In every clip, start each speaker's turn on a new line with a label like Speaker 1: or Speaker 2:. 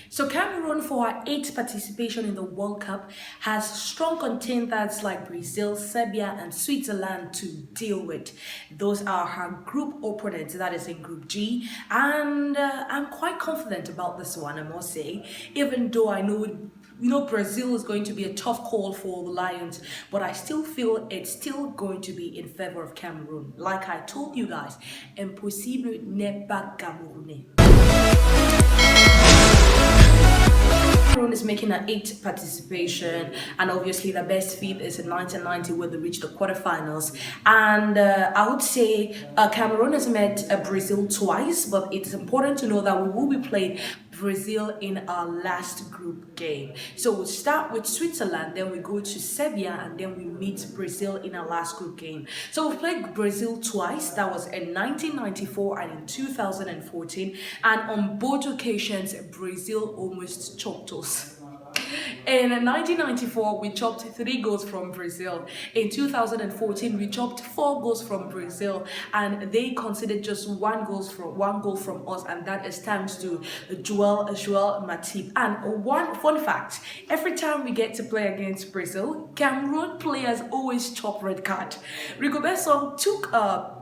Speaker 1: So Cameroon, for our eighth participation in the World Cup, has strong contenders like Brazil, Serbia, and Switzerland to deal with. Those are her group opponents, that is in Group G, and I'm quite confident about this one, I must say, even though I know Brazil is going to be a tough call for the Lions, but I still feel it's still going to be in favor of Cameroon. Like I told you guys, impossible n'est pas camerounais. Cameroon is making an 8th participation, and obviously the best feat is in 1990 where they reached the quarterfinals. And I would say Cameroon has met Brazil twice, but it's important to know that we will be playing Brazil in our last group game. So we'll start with Switzerland, then we go to Serbia, and then we meet Brazil in our last group game. So we've played Brazil twice, that was in 1994 and in 2014, and on both occasions Brazil almost choked us. In 1994, we chopped 3 goals from Brazil. In 2014, we chopped 4 goals from Brazil, and they conceded just 1 goal from us, and that is thanks to Joel Matip. And one fun fact: every time we get to play against Brazil, Cameroon players always chop red card. Rigobert Song took a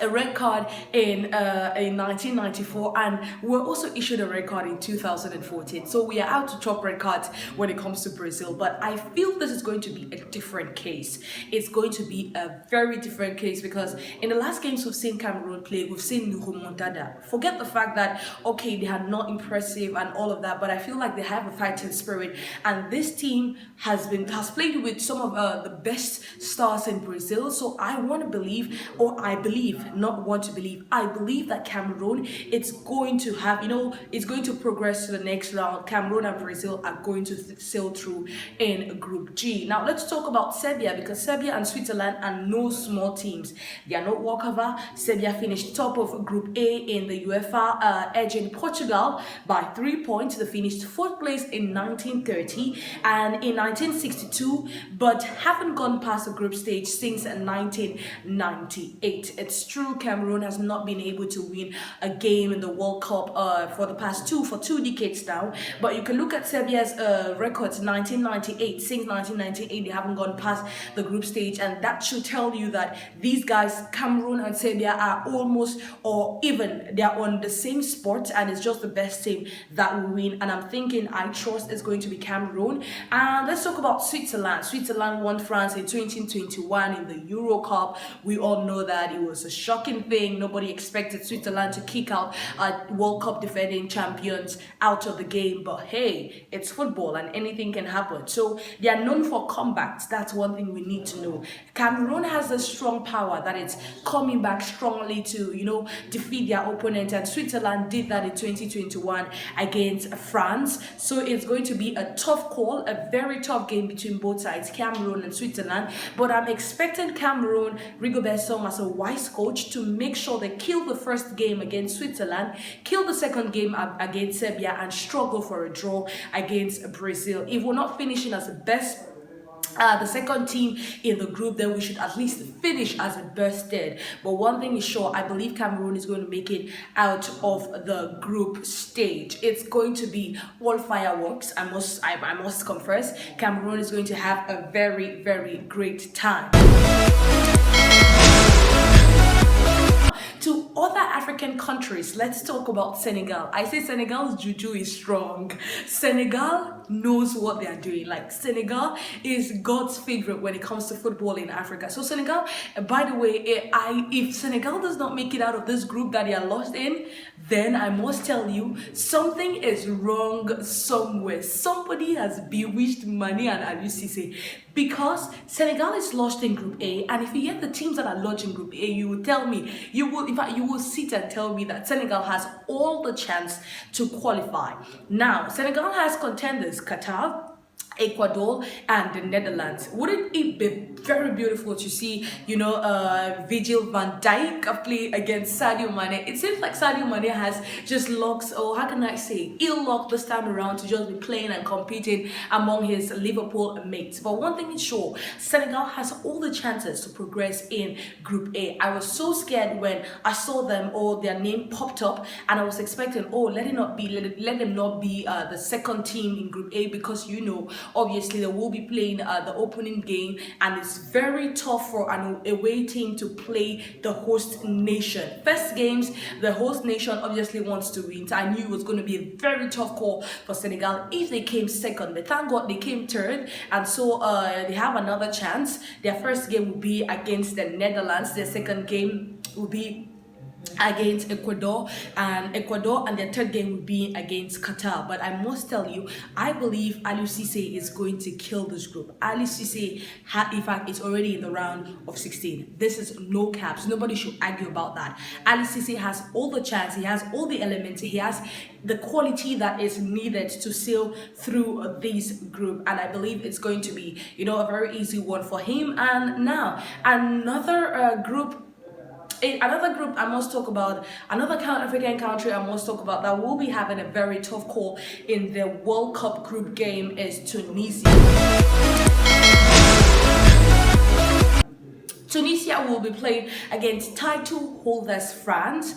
Speaker 1: red card in 1994, and we were also issued a red card in 2014. So we are out to chop red cards when it comes to Brazil, but I feel this is going to be a different case. It's going to be a very different case because in the last games we've seen Cameroon play, we've seen remontada. Forget the fact that okay, they are not impressive and all of that, but I feel like they have a fighting spirit, and this team has played with some of the best stars in Brazil. So I want to believe, or I believe, not want to believe, I believe that Cameroon, it's going to have, it's going to progress to the next round. Cameroon and Brazil are going to sail through in Group G. Now let's talk about Serbia, because Serbia and Switzerland are no small teams. They are not walkover. Serbia finished top of Group A in the UEFA, edging Portugal by 3 points. They finished 4th place in 1930 and in 1962, but haven't gone past the group stage since 1998. It's true, Cameroon has not been able to win a game in the World Cup for the past 2 decades now, but you can look at Serbia's records. 1998, since 1998 they haven't gone past the group stage, and that should tell you that these guys, Cameroon and Serbia, are almost, or even they are on the same spot, and it's just the best team that will win. And I'm thinking, I trust it's going to be Cameroon. And let's talk about Switzerland. Switzerland won France in 2021 in the Euro Cup. We all know that it was a shocking thing. Nobody expected Switzerland to kick out World Cup defending champions out of the game, but hey, it's football and anything can happen. So they are known for comebacks. That's one thing we need to know. Cameroon has a strong power that it's coming back strongly to defeat their opponent, and Switzerland did that in 2021 against France. So it's going to be a tough call, a very tough game between both sides, Cameroon and Switzerland, but I'm expecting Cameroon, Rigobert Song as a wise coach, to make sure they kill the first game against Switzerland, kill the second game against Serbia, and struggle for a draw against Brazil. If we're not finishing as the second team in the group, then we should at least finish as a best third. But one thing is sure, I believe Cameroon is going to make it out of the group stage. It's going to be all fireworks. I must confess, Cameroon is going to have a very, very great time. To other African countries, let's talk about Senegal. I say Senegal's juju is strong. Senegal knows what they are doing. Like, Senegal is God's favorite when it comes to football in Africa. So Senegal, by the way, if Senegal does not make it out of this group that they are lost in, then I must tell you, something is wrong somewhere. Somebody has bewitched Mani and Aliou Cissé, because Senegal is lost in Group A, and if you get the teams that are lost in Group A, you will tell me, you will sit and tell me that Senegal has all the chance to qualify. Now, Senegal has contenders, QATAR, Ecuador and the Netherlands. Wouldn't it be very beautiful to see, Virgil van Dijk play against Sadio Mane? It seems like Sadio Mane has just luck, or how can I say, ill luck this time around to just be playing and competing among his Liverpool mates. But one thing is sure, Senegal has all the chances to progress in Group A. I was so scared when I saw them or their name popped up, and I was expecting, let them not be the second team in Group A, because obviously they will be playing the opening game, and it's very tough for an away team to play the host nation. First games, the host nation obviously wants to win. So I knew it was going to be a very tough call for Senegal if they came second, but thank God they came third, and so they have another chance. Their first game will be against the Netherlands. Their second game will be against Ecuador, and their third game will be against Qatar. But I must tell you, I believe Aliou Cisse is going to kill this group. Aliou Cisse, in fact, is already in the round of 16. This is no caps. Nobody should argue about that. Aliou Cisse has all the chance. He has all the elements. He has the quality that is needed to sail through this group, and I believe it's going to be, a very easy one for him. And now another group I must talk about, another African country I must talk about that will be having a very tough call in the World Cup group game is Tunisia. Tunisia will be playing against title holders France,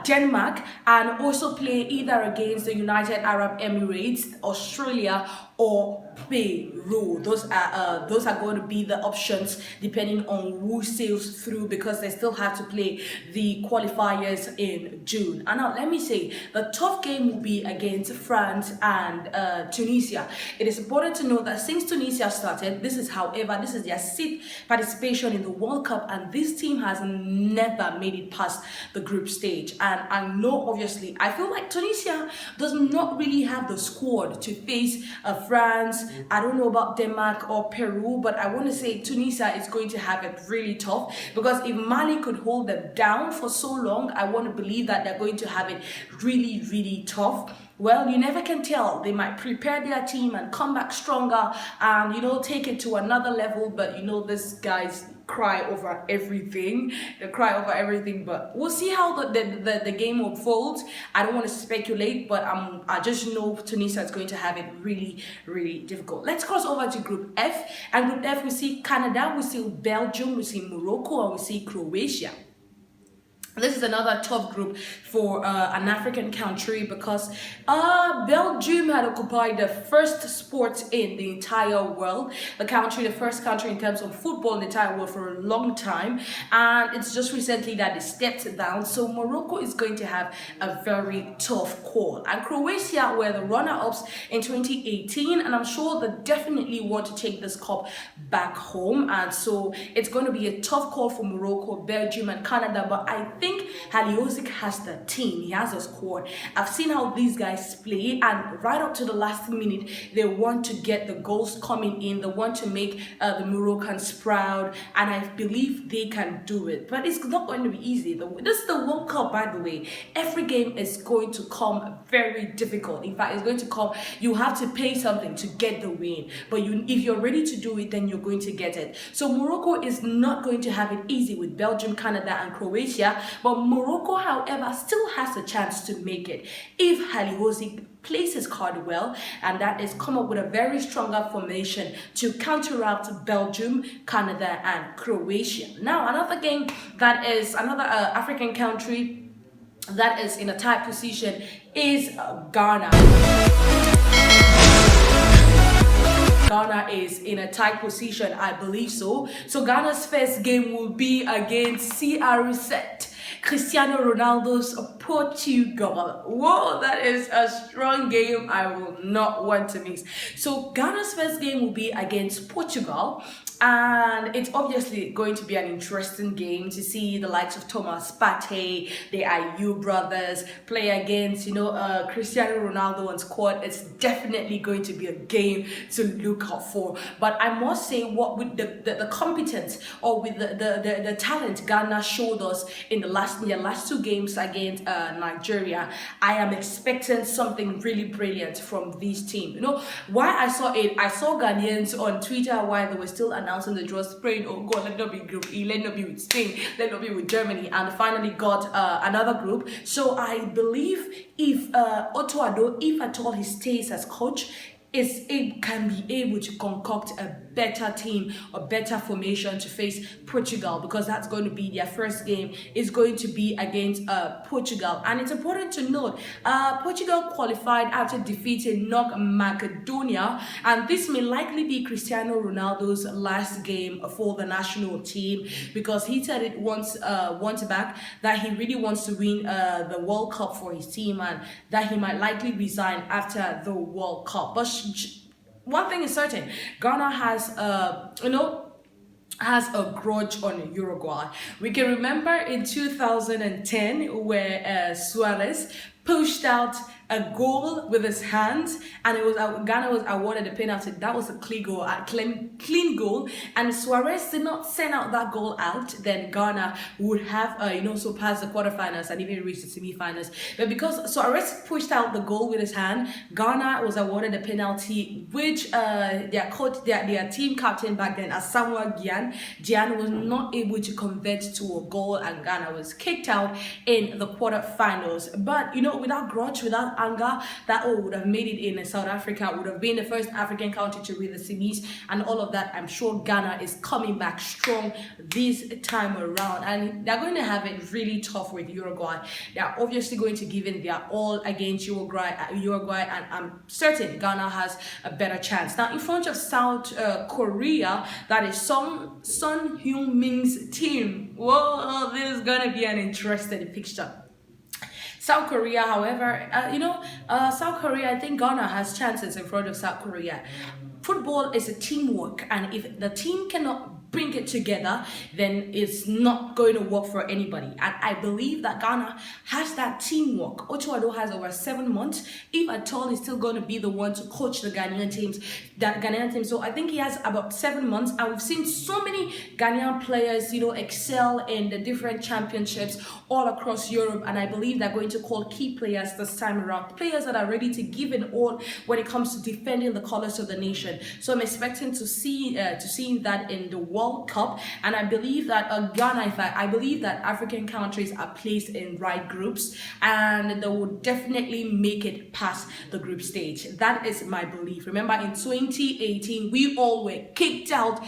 Speaker 1: Denmark, and also play either against the United Arab Emirates, Australia, or Peru. Those are going to be the options depending on who sails through, because they still have to play the qualifiers in June. And now let me say, the tough game will be against France and Tunisia. It is important to note that since Tunisia started, this is their sixth participation in the World Cup, and this team has never made it past the group stage. And I know, obviously, I feel like Tunisia does not really have the squad to face France. I don't know about Denmark or Peru, but I want to say Tunisia is going to have it really tough, because if Mali could hold them down for so long, I want to believe that they're going to have it really, really tough. Well, you never can tell. They might prepare their team and come back stronger and, take it to another level. But, these guys cry over everything. They cry over everything. But we'll see how the game unfolds. I don't want to speculate, but I just know Tunisia is going to have it really, really difficult. Let's cross over to Group F. And Group F, we see Canada, we see Belgium, we see Morocco, and we see Croatia. This is another tough group for an African country, because Belgium had occupied the first sport in the entire world. The first country in terms of football in the entire world for a long time. And it's just recently that they stepped down. So Morocco is going to have a very tough call. And Croatia were the runner-ups in 2018. And I'm sure they definitely want to take this cup back home. And so it's going to be a tough call for Morocco, Belgium, and Canada. But I think Haliozic has the team. He has a squad. I've seen how these guys play, and right up to the last minute, they want to get the goals coming in. They want to make the Moroccans proud, and I believe they can do it. But it's not going to be easy. This is the World Cup, by the way. Every game is going to come very difficult. In fact, it's going to come. You have to pay something to get the win. But if you're ready to do it, then you're going to get it. So Morocco is not going to have it easy with Belgium, Canada, and Croatia. But Morocco, however, still has a chance to make it if Haliozic plays his card well, and that is come up with a very stronger formation to counteract Belgium, Canada, and Croatia. Now, another game that is another African country that is in a tight position is Ghana. Ghana is in a tight position, I believe so. So Ghana's first game will be against CR7. Cristiano Ronaldo's Portugal. Whoa, that is a strong game I will not want to miss. So Ghana's first game will be against Portugal, and it's obviously going to be an interesting game to see the likes of Thomas Partey, the Ayew brothers play against, Cristiano Ronaldo and squad. It's definitely going to be a game to look out for. But I must say, what with the competence or with the talent Ghana showed us in the last two games against Nigeria, I am expecting something really brilliant from this team. You know why I saw it? I saw Ghanaians on Twitter while they were still announcing the draws, praying, "Oh God, let not be Group E, let not be with Spain, let not be with Germany," and finally got another group. So I believe if Otto Addo, if at all he stays as coach, it can be able to concoct a better team, a better formation to face Portugal, because that's going to be their first game. Is going to be against Portugal, and it's important to note Portugal qualified after defeating North Macedonia, and this may likely be Cristiano Ronaldo's last game for the national team, because he said it once back that he really wants to win the World Cup for his team, and that he might likely resign after the World Cup. But one thing is certain, Ghana has has a grudge on Uruguay. We can remember in 2010 where Suarez pushed out a goal with his hands, and it was Ghana was awarded a penalty. That was a clean goal, goal, and Suarez did not send out that goal out. Then Ghana would have surpassed the quarterfinals and even reached the semi-finals. But because Suarez pushed out the goal with his hand, Ghana was awarded a penalty, which their team captain back then, Asamoah Gyan, was not able to convert to a goal, and Ghana was kicked out in the quarterfinals. But without grudge, without anger, that would have made it in South Africa, would have been the first African country to win the semis and all of that. I'm sure Ghana is coming back strong this time around, and they're going to have it really tough with Uruguay. They're obviously going to give in their all against Uruguay, and I'm certain Ghana has a better chance. Now, in front of South Korea, that is Son Heung-min's team. Whoa, this is going to be an interesting fixture. South Korea, however, South Korea, I think Ghana has chances in front of South Korea. Football is a teamwork, and if the team cannot bring it together, then it's not going to work for anybody. And I believe that Ghana has that teamwork. Otto Addo has over 7 months. If at all, he's still going to be the one to coach the Ghanaian team. So I think he has about 7 months, and we've seen so many Ghanaian players, excel in the different championships all across Europe. And I believe they're going to call key players this time around, players that are ready to give it all when it comes to defending the colors of the nation. So I'm expecting to see that in the World Cup, and I believe that Ghana, in fact, I believe that African countries are placed in right groups, and they will definitely make it past the group stage. That is my belief. Remember, in 2018, we all were kicked out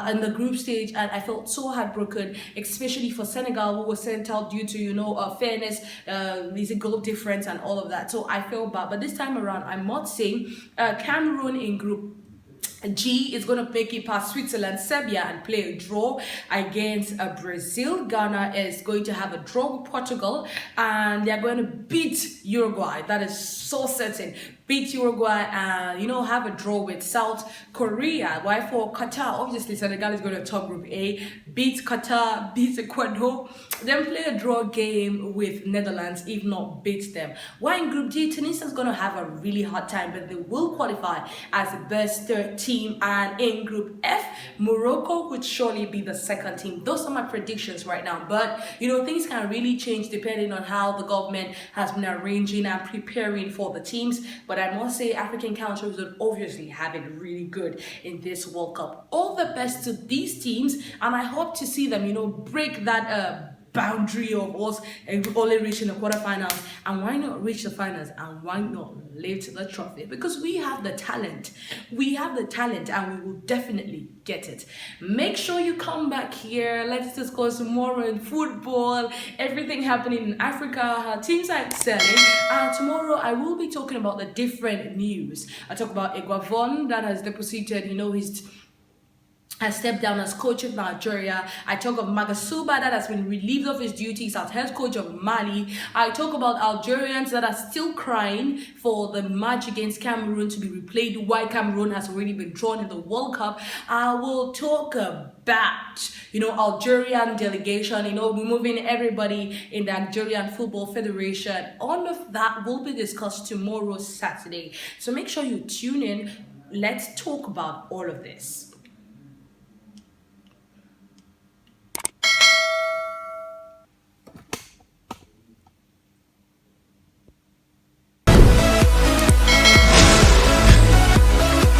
Speaker 1: in the group stage, and I felt so heartbroken, especially for Senegal, who was sent out due to fairness, is goal difference and all of that. So I feel bad, but this time around, I must say, Cameroon in Group G is going to make it past Switzerland, Serbia, and play a draw against Brazil. Ghana is going to have a draw with Portugal, and they're going to beat Uruguay. That is so certain. Beat Uruguay and have a draw with South Korea. Why for Qatar? Obviously, Senegal is going to top Group A, beat Qatar, beat Ecuador, then play a draw game with Netherlands, if not beat them. Why in Group D? Tunisia is going to have a really hard time, but they will qualify as the best third team. And in Group F, Morocco would surely be the second team. Those are my predictions right now, but things can really change depending on how the government has been arranging and preparing for the teams. But I must say, African countries would obviously have it really good in this World Cup. All the best to these teams, and I hope to see them, break that boundary of us only reaching the quarterfinals. And why not reach the finals? And why not lift the trophy? Because we have the talent. We have the talent, and we will definitely get it. Make sure you come back here. Let's discuss more on football, everything happening in Africa, how teams are excelling. Tomorrow I will be talking about the different news. I talk about Eguavon that has deposited, has stepped down as coach of Nigeria. I talk of Magasuba that has been relieved of his duties as head coach of Mali. I talk about Algerians that are still crying for the match against Cameroon to be replayed, why Cameroon has already been drawn in the World Cup. I will talk about Algerian delegation, removing everybody in the Algerian Football Federation. All of that will be discussed tomorrow, Saturday. So make sure you tune in. Let's talk about all of this.